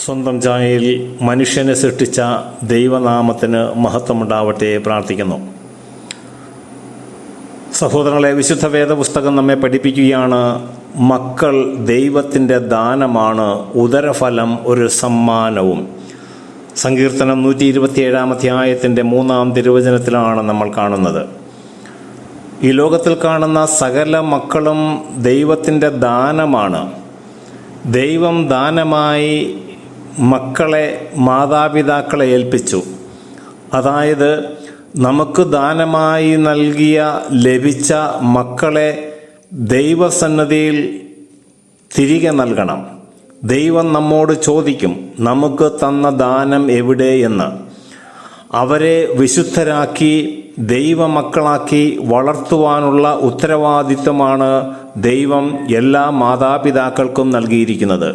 സ്വന്തം ഛായയിൽ മനുഷ്യനെ സൃഷ്ടിച്ച ദൈവനാമത്തിന് മഹത്വമുണ്ടാവട്ടെ പ്രാർത്ഥിക്കുന്നു. സഹോദരങ്ങളെ, വിശുദ്ധ വേദപുസ്തകം നമ്മെ പഠിപ്പിക്കുകയാണ്, മക്കൾ ദൈവത്തിൻ്റെ ദാനമാണ്, ഉദരഫലം ഒരു സമ്മാനവും. സങ്കീർത്തനം 127 അധ്യായത്തിൻ്റെ 3 തിരുവചനത്തിലാണ് നമ്മൾ കാണുന്നത്. ഈ ലോകത്തിൽ കാണുന്ന സകല മക്കളും ദൈവത്തിൻ്റെ ദാനമാണ്. ദൈവം ദാനമായി മക്കളെ മാതാപിതാക്കളെ ഏൽപ്പിച്ചു. അതായത് നമുക്ക് ദാനമായി ലഭിച്ച മക്കളെ ദൈവസന്നിധിയിൽ തിരികെ നൽകണം. ദൈവം നമ്മോട് ചോദിക്കും, നമുക്ക് തന്ന ദാനം എവിടെ എന്ന്. അവരെ വിശുദ്ധരാക്കി ദൈവമക്കളാക്കി വളർത്തുവാനുള്ള ഉത്തരവാദിത്വമാണ് ദൈവം എല്ലാ മാതാപിതാക്കൾക്കും നൽകിയിരിക്കുന്നത്.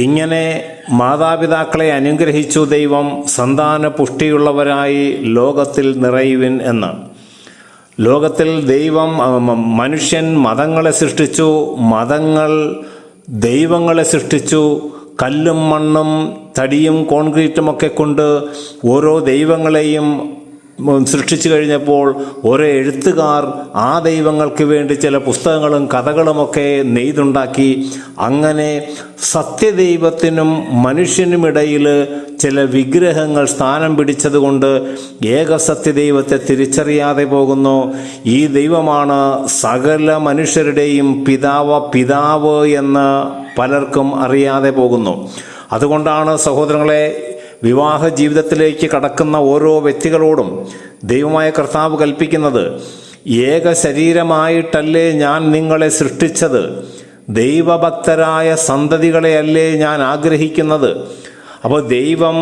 ഇങ്ങനെ മാതാപിതാക്കളെ അനുഗ്രഹിച്ചു ദൈവം, സന്താന പുഷ്ടിയുള്ളവരായി ലോകത്തിൽ നിറയുവിൻ എന്ന്. ലോകത്തിൽ മനുഷ്യൻ മതങ്ങളെ സൃഷ്ടിച്ചു, മതങ്ങൾ ദൈവങ്ങളെ സൃഷ്ടിച്ചു. കല്ലും മണ്ണും തടിയും കോൺക്രീറ്റുമൊക്കെ കൊണ്ട് ഓരോ ദൈവങ്ങളെയും സൃഷ്ടിച്ചു കഴിഞ്ഞപ്പോൾ ഓരോ എഴുത്തുകാർ ആ ദൈവങ്ങൾക്ക് വേണ്ടി ചില പുസ്തകങ്ങളും കഥകളുമൊക്കെ നെയ്തുണ്ടാക്കി. അങ്ങനെ സത്യദൈവത്തിനും മനുഷ്യനുമിടയിൽ ചില വിഗ്രഹങ്ങൾ സ്ഥാനം പിടിച്ചതുകൊണ്ട് ഏകസത്യദൈവത്തെ തിരിച്ചറിയാതെ പോകുന്നു. ഈ ദൈവമാണ് സകല മനുഷ്യരുടെയും പിതാവ് എന്ന് പലർക്കും അറിയാതെ പോകുന്നു. അതുകൊണ്ടാണ് സഹോദരങ്ങളെ, വിവാഹ ജീവിതത്തിലേക്ക് കടക്കുന്ന ഓരോ വ്യക്തികളോടും ദൈവമായ കർത്താവ് കൽപ്പിക്കുന്നത്, ഏക ശരീരമായിട്ടല്ലേ ഞാൻ നിങ്ങളെ സൃഷ്ടിച്ചത്, ദൈവഭക്തരായ സന്തതികളെയല്ലേ ഞാൻ ആഗ്രഹിക്കുന്നത്. അപ്പോൾ ദൈവം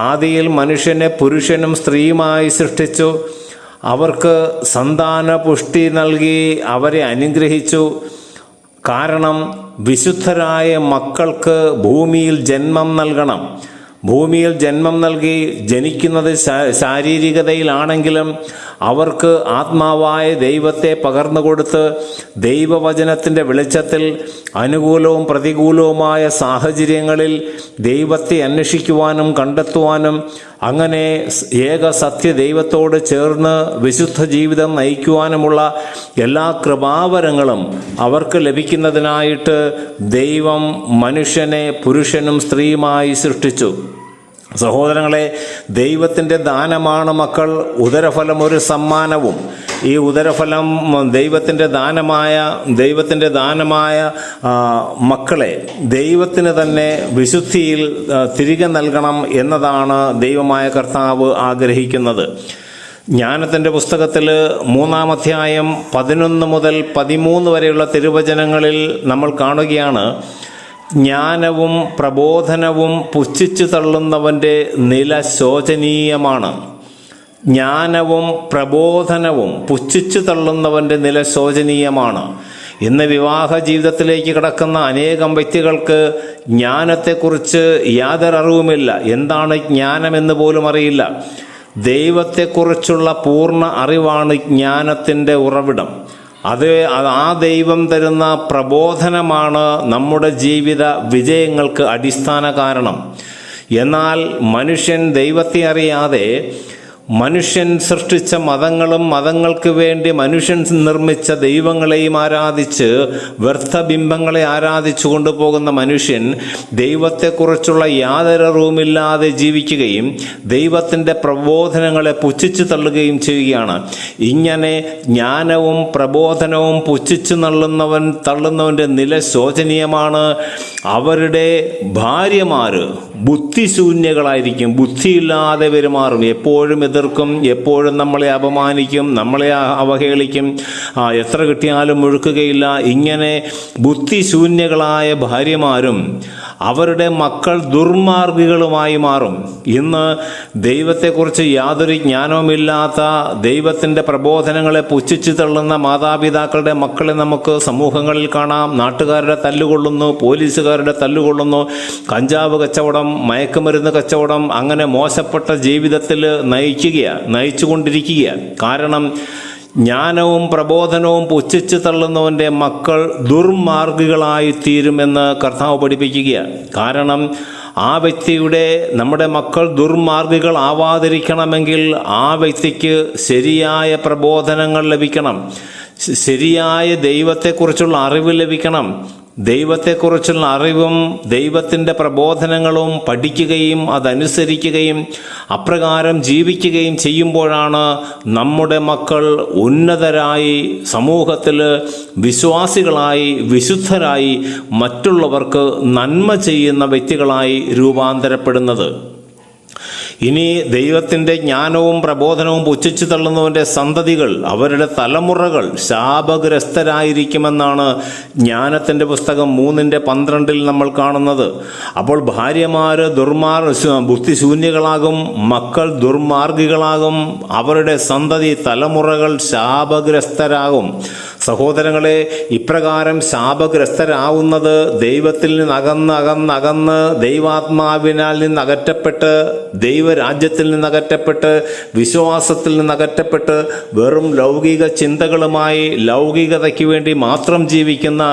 ആദിയിൽ മനുഷ്യനെ പുരുഷനും സ്ത്രീയുമായി സൃഷ്ടിച്ചു. അവർക്ക് സന്താന പുഷ്ടി നൽകി അവരെ അനുഗ്രഹിച്ചു. കാരണം വിശുദ്ധരായ മക്കൾക്ക് ഭൂമിയിൽ ജന്മം നൽകണം. ഭൂമിയിൽ ജന്മം നൽകി ജനിക്കുന്നത് ശാരീരികതയിലാണെങ്കിലും അവർക്ക് ആത്മാവായ ദൈവത്തെ പകർന്നു കൊടുത്ത് ദൈവവചനത്തിൻ്റെ വെളിച്ചത്തിൽ അനുകൂലവും പ്രതികൂലവുമായ സാഹചര്യങ്ങളിൽ ദൈവത്തെ അന്വേഷിക്കുവാനും കണ്ടെത്തുവാനും അങ്ങനെ ഏക സത്യ ദൈവത്തോട് ചേർന്ന് വിശുദ്ധ ജീവിതം നയിക്കുവാനുമുള്ള എല്ലാ കൃപാവരങ്ങളും അവർക്ക് ലഭിക്കുന്നതിനായിട്ട് ദൈവം മനുഷ്യനെ പുരുഷനും സ്ത്രീയുമായി സൃഷ്ടിച്ചു. സഹോദരങ്ങളെ, ദൈവത്തിൻ്റെ ദാനമാണ് മക്കൾ, ഉദരഫലം ഒരു സമ്മാനവും. ഈ ഉദരഫലം ദൈവത്തിൻ്റെ ദാനമായ മക്കളെ ദൈവത്തിന് തന്നെ വിശുദ്ധിയിൽ തിരികെ നൽകണം എന്നതാണ് ദൈവമായ കർത്താവ് ആഗ്രഹിക്കുന്നത്. ജ്ഞാനത്തിൻ്റെ പുസ്തകത്തിൽ 3 അധ്യായം 11 മുതൽ 13 വരെയുള്ള തിരുവചനങ്ങളിൽ നമ്മൾ കാണുകയാണ്, ജ്ഞാനവും പ്രബോധനവും പുച്ഛിച്ചു തള്ളുന്നവൻ്റെ നില ശോചനീയമാണ്. ജ്ഞാനവും പ്രബോധനവും പുച്ഛിച്ചു തള്ളുന്നവൻ്റെ നില ശോചനീയമാണ്. ഇന്ന് വിവാഹ ജീവിതത്തിലേക്ക് കടക്കുന്ന അനേകം വ്യക്തികൾക്ക് ജ്ഞാനത്തെക്കുറിച്ച് യാതൊരു അറിവുമില്ല. എന്താണ് ജ്ഞാനമെന്ന് പോലും അറിയില്ല. ദൈവത്തെക്കുറിച്ചുള്ള പൂർണ്ണ അറിവാണ് ജ്ഞാനത്തിൻ്റെ ഉറവിടം. ആ ദൈവം തരുന്ന പ്രബോധനമാണ് നമ്മുടെ ജീവിത വിജയങ്ങൾക്ക് അടിസ്ഥാന കാരണം. എന്നാൽ മനുഷ്യൻ ദൈവത്തെ അറിയാതെ മനുഷ്യൻ സൃഷ്ടിച്ച മതങ്ങളും മതങ്ങൾക്ക് വേണ്ടി മനുഷ്യൻ നിർമ്മിച്ച ദൈവങ്ങളെയും ആരാധിച്ച് വ്യർത്ഥബിംബങ്ങളെ ആരാധിച്ചു കൊണ്ടുപോകുന്ന മനുഷ്യൻ ദൈവത്തെക്കുറിച്ചുള്ള യാതൊരു അറിവുമില്ലാതെ ജീവിക്കുകയും ദൈവത്തിൻ്റെ പ്രബോധനങ്ങളെ പുച്ഛിച്ചു തള്ളുകയും ചെയ്യുകയാണ്. ഇങ്ങനെ ജ്ഞാനവും പ്രബോധനവും പുച്ഛിച്ചു തള്ളുന്നവൻ്റെ നില ശോചനീയമാണ്. അവരുടെ ഭാര്യമാർ ബുദ്ധിശൂന്യകളായിരിക്കും, ബുദ്ധിയില്ലാതെ പെരുമാറും, എപ്പോഴും എതിർക്കും, എപ്പോഴും നമ്മളെ അപമാനിക്കും, നമ്മളെ അവഹേളിക്കും, എത്ര കിട്ടിയാലും മുഴുക്കുകയില്ല. ഇങ്ങനെ ബുദ്ധിശൂന്യകളായ ഭാര്യമാരും അവരുടെ മക്കൾ ദുർമാർഗികളുമായി മാറും. ഇന്ന് ദൈവത്തെക്കുറിച്ച് യാതൊരു ജ്ഞാനവുമില്ലാത്ത, ദൈവത്തിൻ്റെ പ്രബോധനങ്ങളെ പുച്ഛിച്ചു തള്ളുന്ന മാതാപിതാക്കളുടെ മക്കളെ നമുക്ക് സമൂഹങ്ങളിൽ കാണാം. നാട്ടുകാരുടെ തല്ലുകൊള്ളുന്നു, പോലീസുകാരുടെ തല്ലുകൊള്ളുന്നു, കഞ്ചാവ് കച്ചവടം, മയക്കുമരുന്ന് കച്ചവടം, അങ്ങനെ മോശപ്പെട്ട ജീവിതത്തിൽ നയിച്ചുകൊണ്ടിരിക്കുക. കാരണം ജ്ഞാനവും പ്രബോധനവും പുച്ഛിച്ചു തള്ളുന്നവൻ്റെ മക്കൾ ദുർമാർഗികളായി തീരുമെന്ന് കർത്താവ് പഠിപ്പിക്കുകയാണ്. കാരണം ആ വ്യക്തിയുടെ നമ്മുടെ മക്കൾ ദുർമാർഗികൾ ആവാതിരിക്കണമെങ്കിൽ ആ വ്യക്തിക്ക് ശരിയായ പ്രബോധനങ്ങൾ ലഭിക്കണം, ശരിയായ ദൈവത്തെക്കുറിച്ചുള്ള അറിവ് ലഭിക്കണം. ദൈവത്തെക്കുറിച്ചുള്ള അറിവും ദൈവത്തിൻ്റെ പ്രബോധനങ്ങളും പഠിക്കുകയും അതനുസരിക്കുകയും അപ്രകാരം ജീവിക്കുകയും ചെയ്യുമ്പോഴാണ് നമ്മുടെ മക്കൾ ഉന്നതരായി, സമൂഹത്തിൽ വിശ്വാസികളായി, വിശുദ്ധരായി, മറ്റുള്ളവർക്ക് നന്മ ചെയ്യുന്ന വ്യക്തികളായി രൂപാന്തരപ്പെടുന്നത്. ഇനി ദൈവത്തിൻ്റെ ജ്ഞാനവും പ്രബോധനവും പുച്ഛിച്ചു തള്ളുന്നവൻ്റെ സന്തതികൾ, അവരുടെ തലമുറകൾ ശാപഗ്രസ്തരായിരിക്കുമെന്നാണ് ജ്ഞാനത്തിൻ്റെ പുസ്തകം 3:12 നമ്മൾ കാണുന്നത്. അപ്പോൾ ഭാര്യമാർ ബുദ്ധിശൂന്യകളാകും, മക്കൾ ദുർമാർഗികളാകും, അവരുടെ സന്തതി തലമുറകൾ ശാപഗ്രസ്തരാകും. സഹോദരങ്ങളെ, ഇപ്രകാരം ശാപഗ്രസ്തരാവുന്നത് ദൈവത്തിൽ നിന്നകന്ന് ദൈവാത്മാവിനാൽ നിന്നകറ്റപ്പെട്ട്, ദൈവരാജ്യത്തിൽ നിന്നകറ്റപ്പെട്ട്, വിശ്വാസത്തിൽ നിന്നകറ്റപ്പെട്ട് വെറും ലൗകിക ചിന്തകളുമായി ലൗകികതയ്ക്ക് വേണ്ടി മാത്രം ജീവിക്കുന്ന,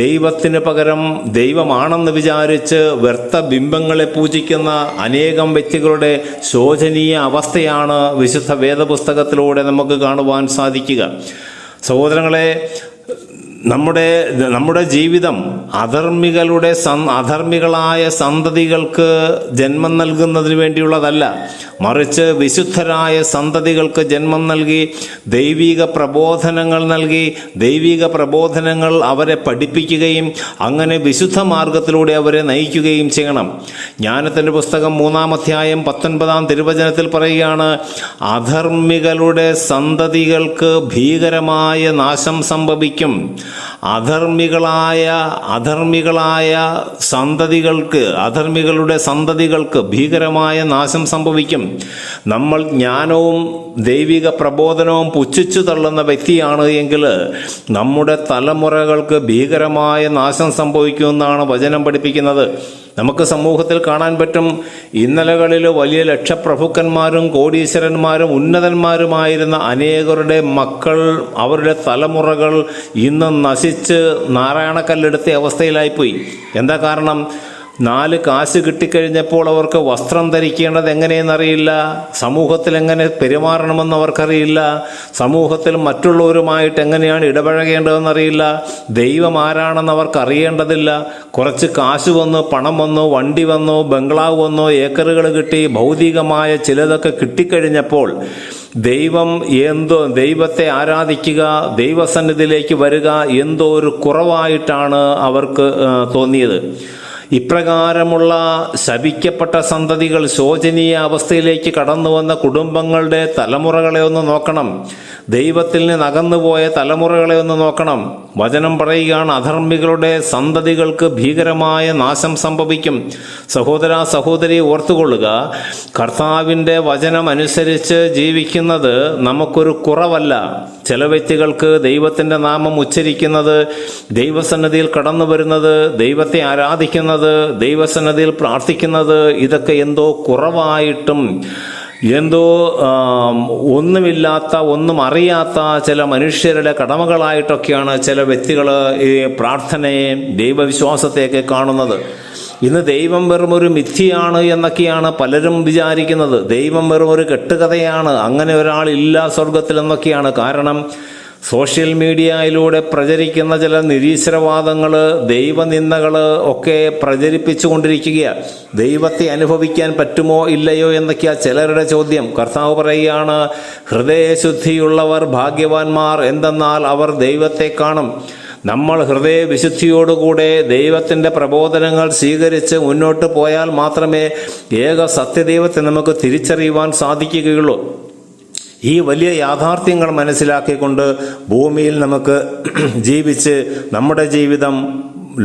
ദൈവത്തിന് പകരം ദൈവമാണെന്ന് വിചാരിച്ച് വ്യർത്ഥ ബിംബങ്ങളെ പൂജിക്കുന്ന അനേകം വ്യക്തികളുടെ ശോചനീയ അവസ്ഥയാണ് വിശുദ്ധ വേദപുസ്തകത്തിലൂടെ നമുക്ക് കാണുവാൻ സാധിക്കുക. സഹോദരങ്ങളെ, നമ്മുടെ ജീവിതം അധർമ്മികളായ സന്തതികൾക്ക് ജന്മം നൽകുന്നതിന് വേണ്ടിയുള്ളതല്ല, മറിച്ച് വിശുദ്ധരായ സന്തതികൾക്ക് ജന്മം നൽകി ദൈവിക പ്രബോധനങ്ങൾ അവരെ പഠിപ്പിക്കുകയും അങ്ങനെ വിശുദ്ധ മാർഗത്തിലൂടെ അവരെ നയിക്കുകയും ചെയ്യണം. ജ്ഞാനത്തിൻ്റെ പുസ്തകം 3-19 തിരുവചനത്തിൽ പറയുകയാണ്, അധർമ്മികളുടെ സന്തതികൾക്ക് ഭീകരമായ നാശം സംഭവിക്കും. അധർമ്മികളുടെ സന്തതികൾക്ക് ഭീകരമായ നാശം സംഭവിക്കും. നമ്മൾ ജ്ഞാനവും ദൈവിക പ്രബോധനവും പുച്ഛിച്ചു തള്ളുന്ന വ്യക്തിയാണ് എങ്കിൽ നമ്മുടെ തലമുറകൾക്ക് ഭീകരമായ നാശം സംഭവിക്കുമെന്നാണ് വചനം പഠിപ്പിക്കുന്നത്. നമുക്ക് സമൂഹത്തിൽ കാണാൻ പറ്റും, ഇന്നലകളിൽ വലിയ ലക്ഷപ്രഭുക്കന്മാരും കോടീശ്വരന്മാരും ഉന്നതന്മാരുമായിരുന്ന അനേകരുടെ മക്കൾ, അവരുടെ തലമുറകൾ ഇന്ന് നശിച്ച് നാരായണക്കല്ലെടുത്ത അവസ്ഥയിലായിപ്പോയി. എന്താ കാരണം? 4 കാശ് കിട്ടിക്കഴിഞ്ഞപ്പോൾ അവർക്ക് വസ്ത്രം ധരിക്കേണ്ടത് എങ്ങനെയെന്നറിയില്ല, സമൂഹത്തിൽ എങ്ങനെ പെരുമാറണമെന്ന് അവർക്കറിയില്ല, സമൂഹത്തിൽ മറ്റുള്ളവരുമായിട്ട് എങ്ങനെയാണ് ഇടപഴകേണ്ടതെന്നറിയില്ല, ദൈവം ആരാണെന്ന് അവർക്ക് അറിയേണ്ടതില്ല. കുറച്ച് കാശ് വന്നു, പണം വന്നു, വണ്ടി വന്നു, ബംഗ്ലാവ് വന്നു, ഏക്കറുകൾ കിട്ടി, ഭൗതികമായ ചിലതൊക്കെ കിട്ടിക്കഴിഞ്ഞപ്പോൾ ദൈവത്തെ ആരാധിക്കുക, ദൈവസന്നിധിയിലേക്ക് വരിക എന്തോ ഒരു കുറവായിട്ടാണ് അവർക്ക് തോന്നിയത്. ഇപ്രകാരമുള്ള ശപിക്കപ്പെട്ട സന്തതികൾ, ശോചനീയ അവസ്ഥയിലേക്ക് കടന്നു വന്ന കുടുംബങ്ങളുടെ തലമുറകളെ ഒന്ന് നോക്കണം. ദൈവത്തിൽ നിന്ന് അകന്നുപോയ തലമുറകളെ ഒന്ന് നോക്കണം. വചനം പറയുകയാണ്, അധർമ്മികളുടെ സന്തതികൾക്ക് ഭീകരമായ നാശം സംഭവിക്കും. സഹോദര സഹോദരി, ഓർത്തുകൊള്ളുക, കർത്താവിൻ്റെ വചനം അനുസരിച്ച് ജീവിക്കുന്നത് നമുക്കൊരു കുറവല്ല. ചില വ്യക്തികൾക്ക് ദൈവത്തിൻ്റെ നാമം ഉച്ചരിക്കുന്നത്, ദൈവസന്നിധിയിൽ കടന്നു വരുന്നത്, ദൈവത്തെ ആരാധിക്കുന്നത്, ദൈവസന്നിധിയിൽ പ്രാർത്ഥിക്കുന്നത്, ഇതൊക്കെ എന്തോ കുറവായിട്ടും എന്തോ ഒന്നുമില്ലാത്ത, ഒന്നും അറിയാത്ത ചില മനുഷ്യരുടെ കടമകളായിട്ടൊക്കെയാണ് ചില വ്യക്തികൾ ഈ പ്രാർത്ഥനയെ, ദൈവവിശ്വാസത്തെയൊക്കെ കാണുന്നത്. ഇന്ന് ദൈവം വെറും ഒരു മിഥ്യയാണ് എന്നൊക്കെയാണ് പലരും വിചാരിക്കുന്നത്. ദൈവം വെറും ഒരു കെട്ടുകഥയാണ്, അങ്ങനെ ഒരാളില്ല സ്വർഗത്തിൽ എന്നൊക്കെയാണ്. കാരണം സോഷ്യൽ മീഡിയയിലൂടെ പ്രചരിക്കുന്ന ചില നിരീശ്വരവാദങ്ങൾ, ദൈവനിന്ദകൾ ഒക്കെ പ്രചരിപ്പിച്ചു കൊണ്ടിരിക്കുകയാണ്. ദൈവത്തെ അനുഭവിക്കാൻ പറ്റുമോ ഇല്ലയോ എന്നൊക്കെയാണ് ചിലരുടെ ചോദ്യം. കർത്താവ് പറയുകയാണ്, ഹൃദയശുദ്ധിയുള്ളവർ ഭാഗ്യവാന്മാർ, എന്തെന്നാൽ അവർ ദൈവത്തെ കാണും. നമ്മൾ ഹൃദയവിശുദ്ധിയോടുകൂടെ ദൈവത്തിൻ്റെ പ്രബോധനങ്ങൾ സ്വീകരിച്ച് മുന്നോട്ട് പോയാൽ മാത്രമേ ഏക സത്യദൈവത്തെ നമുക്ക് തിരിച്ചറിയുവാൻ സാധിക്കുകയുള്ളൂ. ഈ വലിയ യാഥാർത്ഥ്യങ്ങൾ മനസ്സിലാക്കിക്കൊണ്ട് ഭൂമിയിൽ നമുക്ക് ജീവിച്ച് നമ്മുടെ ജീവിതം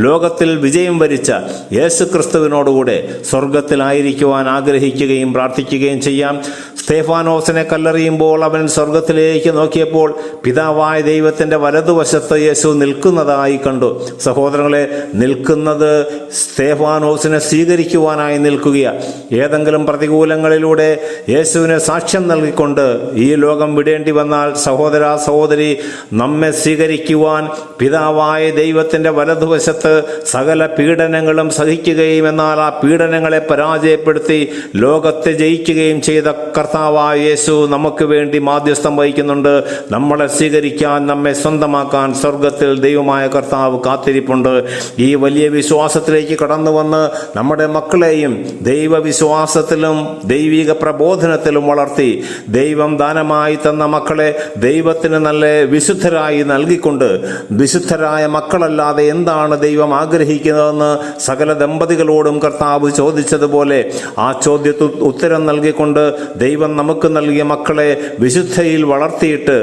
ലോകത്തിൽ വിജയം വരിച്ച യേശുക്രിസ്തുവിനോടുകൂടെ സ്വർഗത്തിലായിരിക്കുവാൻ ആഗ്രഹിക്കുകയും പ്രാർത്ഥിക്കുകയും ചെയ്യാം. സ്തേഫാനോസിനെ കല്ലെറിയുമ്പോൾ അവൻ സ്വർഗത്തിലേക്ക് നോക്കിയപ്പോൾ പിതാവായ ദൈവത്തിൻ്റെ വലതുവശത്ത് യേശു നിൽക്കുന്നതായി കണ്ടു. സഹോദരങ്ങളെ, നിൽക്കുന്നത് സ്തേഫാനോസിനെ സ്വീകരിക്കുവാനായി നിൽക്കുകയാണ്. ഏതെങ്കിലും പ്രതികൂലങ്ങളിലൂടെ യേശുവിന് സാക്ഷ്യം നൽകിക്കൊണ്ട് ഈ ലോകം വിടേണ്ടി വന്നാൽ സഹോദര സഹോദരി, നമ്മെ സ്വീകരിക്കുവാൻ പിതാവായ ദൈവത്തിൻ്റെ വലതുവശത്ത് സകല പീഡനങ്ങളും സഹിക്കുകയും എന്നാൽ ആ പീഡനങ്ങളെ പരാജയപ്പെടുത്തി ലോകത്തെ ജയിക്കുകയും ചെയ്ത കർത്താവായ യേശു നമുക്ക് വേണ്ടി മാധ്യസ്ഥം വഹിക്കുന്നുണ്ട്. നമ്മളെ സ്വീകരിക്കാൻ, നമ്മെ സ്വന്തമാക്കാൻ സ്വർഗത്തിൽ ദൈവമായ കർത്താവ് കാത്തിരിപ്പുണ്ട്. ഈ വലിയ വിശ്വാസത്തിലേക്ക് കടന്നു വന്ന് നമ്മുടെ മക്കളെയും ദൈവവിശ്വാസത്തിലും ദൈവിക പ്രബോധനത്തിലും വളർത്തി ദൈവം ദാനമായി തന്ന മക്കളെ ദൈവത്തിന് നല്ല വിശുദ്ധരായി നൽകിക്കൊണ്ട്, വിശുദ്ധരായ മക്കളല്ലാതെ എന്താണ് ദൈവം ആഗ്രഹിക്കുന്നതെന്ന് സകല ദമ്പതികളോടും കർത്താവ് ചോദിച്ചതുപോലെ ആ ചോദ്യത്തിന് ഉത്തരം നൽകിക്കൊണ്ട് ദൈവം നമുക്ക് നൽകിയ മക്കളെ വിശുദ്ധയിൽ വളർത്തിയിട്ട്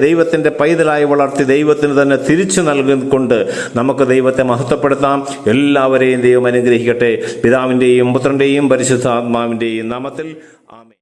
ദൈവത്തിൻ്റെ പൈതലായി വളർത്തി ദൈവത്തിന് തന്നെ തിരിച്ചു നൽകിക്കൊണ്ട് നമുക്ക് ദൈവത്തെ മഹത്വപ്പെടുത്താം. എല്ലാവരെയും ദൈവം അനുഗ്രഹിക്കട്ടെ. പിതാവിൻ്റെയും പുത്രൻ്റെയും പരിശുദ്ധാത്മാവിൻ്റെയും നാമത്തിൽ.